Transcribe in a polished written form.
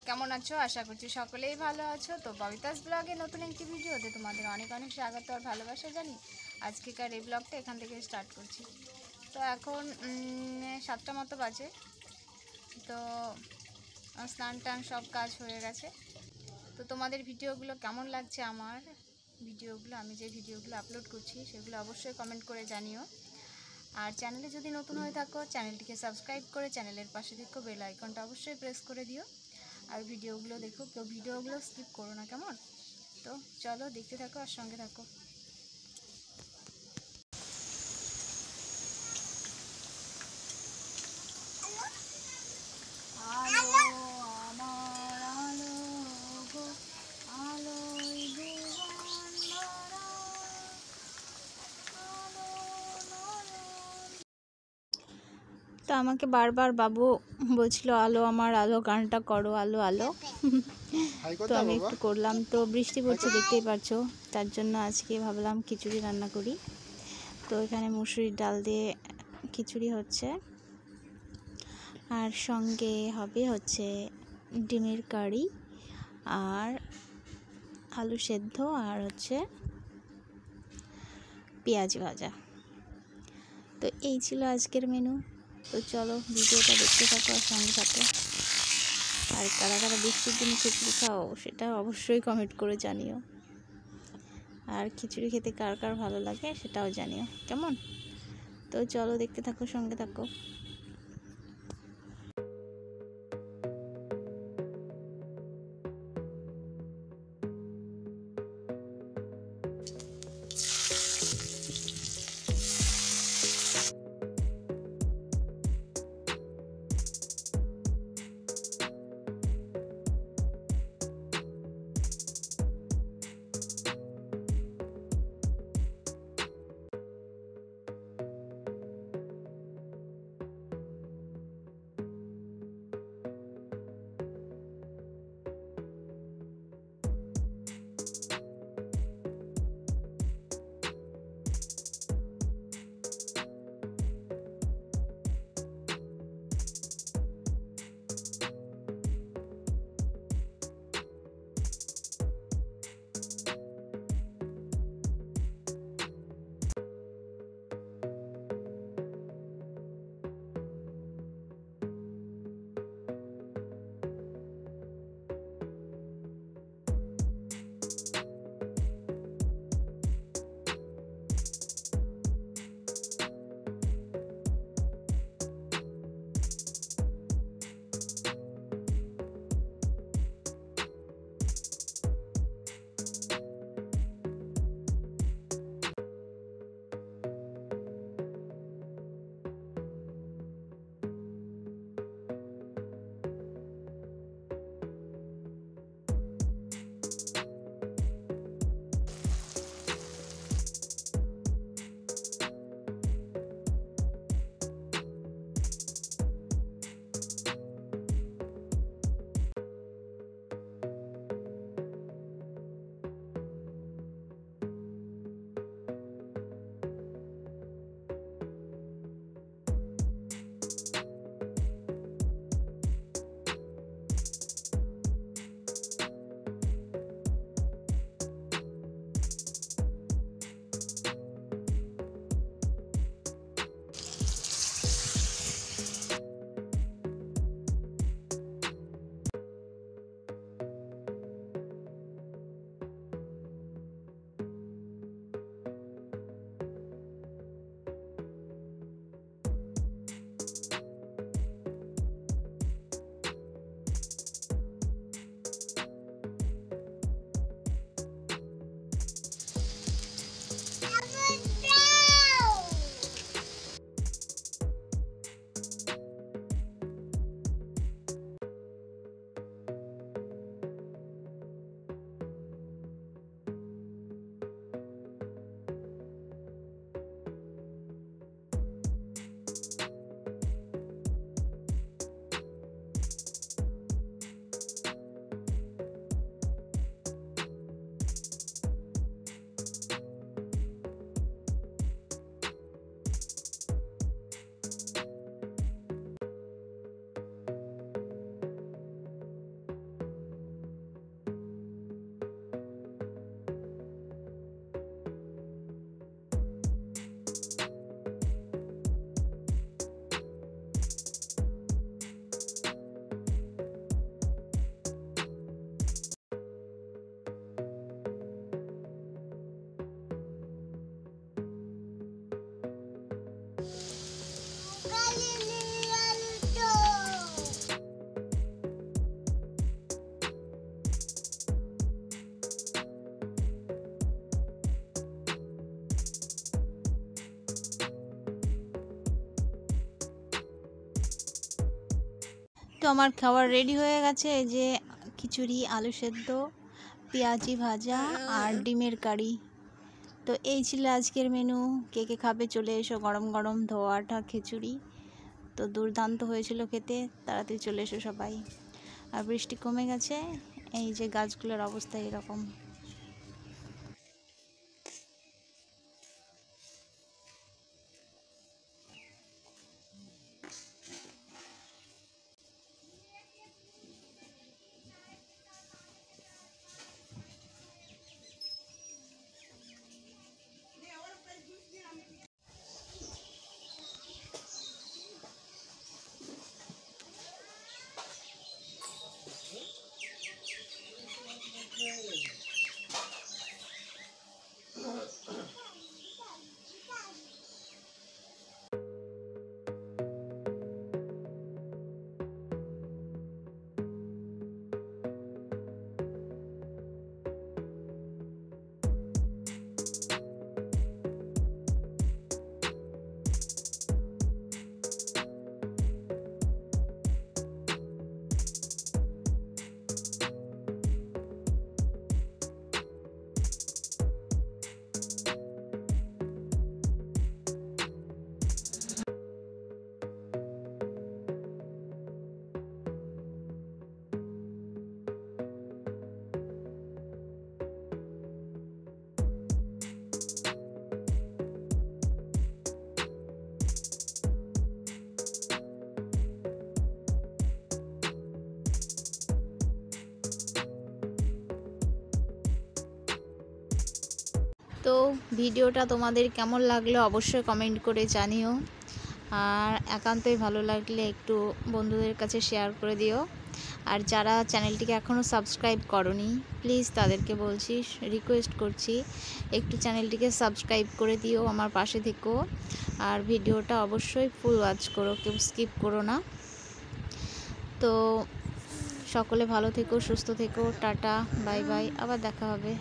কেমন আছো? আশা করছি সকলেই ভালো আছো। তো ববিতাস ব্লগে নতুন একটি ভিডিওতে তোমাদের অনেক অনেক স্বাগত আর ভালোবাসা জানি। আজকেকার এই ব্লগটা এখান থেকে স্টার্ট করছি। তো এখন 7টা মতো বাজে। তো স্নান টান সব কাজ হয়ে গেছে। তো তোমাদের ভিডিওগুলো কেমন লাগছে, আমার ভিডিওগুলো, আমি যে ভিডিওগুলো আপলোড করছি সেগুলো অবশ্যই কমেন্ট করে জানিও। আর চ্যানেলে যদি নতুন হয়ে থাকো চ্যানেলটিকে সাবস্ক্রাইব করে চ্যানেলের পাশে দেখো বেল আইকনটা অবশ্যই প্রেস করে দিও। আর ভিডিওগুলো দেখো, কেউ ভিডিওগুলো স্কিপ করো না, কেমন? তো চলো দেখতে থাকো আর সঙ্গে থাকো। আলো আমার আলো গো, আলোয় জীবন ভরা, আলো নয়ন। তো আমাকে বারবার বাবু বলছিল আলো আমার আলো গানটা করো, আলো আলো। তো আমি একটু করলাম। তো বৃষ্টি পড়ছে দেখতেই পাচ্ছ, তার জন্য আজকে ভাবলাম খিচুড়ি রান্না করি। তো এখানে মুসুরির ডাল দিয়ে খিচুড়ি হচ্ছে, আর সঙ্গে হবে হচ্ছে ডিমের কারি আর আলু সেদ্ধ আর হচ্ছে পেঁয়াজ ভাজা। তো এই ছিল আজকের মেনু। তো চলো ভিডিওটা দেখতে থাকো আর সঙ্গে থাকো। আর কারা কারা বৃষ্টির দিনে খিচুড়ি খাও সেটা অবশ্যই কমেন্ট করে জানিও। আর খিচুড়ি খেতে কার কার ভালো লাগে সেটাও জানিও, কেমন? তো চলো দেখতে থাকো, সঙ্গে থাকো। আমার খাবার রেডি হয়ে গেছে, এই যে খিচুড়ি, আলু সেদ্ধ, পেঁয়াজি ভাজা আর ডিমের কারি। তো এই ছিল আজকের মেনু। কে কে খাবে চলে এসো, গরম গরম ধোয়াটা খিচুড়ি তো দুর্দান্ত হয়েছিল খেতে। তাড়াতাড়ি চলে এসো সবাই। আর বৃষ্টি কমে গেছে, এই যে গাছগুলোর অবস্থা এরকম। তো ভিডিওটা তোমাদের কেমন লাগলো অবশ্যই কমেন্ট করে জানিও। আর একান্তই ভালো লাগলে একটু বন্ধুদের কাছে শেয়ার করে দিও। আর যারা চ্যানেলটিকে এখনও সাবস্ক্রাইব করনি প্লিজ তাদেরকে বলছি, রিকোয়েস্ট করছি একটু চ্যানেলটিকে সাবস্ক্রাইব করে দিও, আমার পাশে থেকো। আর ভিডিওটা অবশ্যই ফুল ওয়াচ করো, কেউ স্কিপ করো না। তো সকলে ভালো থেকো, সুস্থ থেকো, টাটা, বাই বাই, আবার দেখা হবে।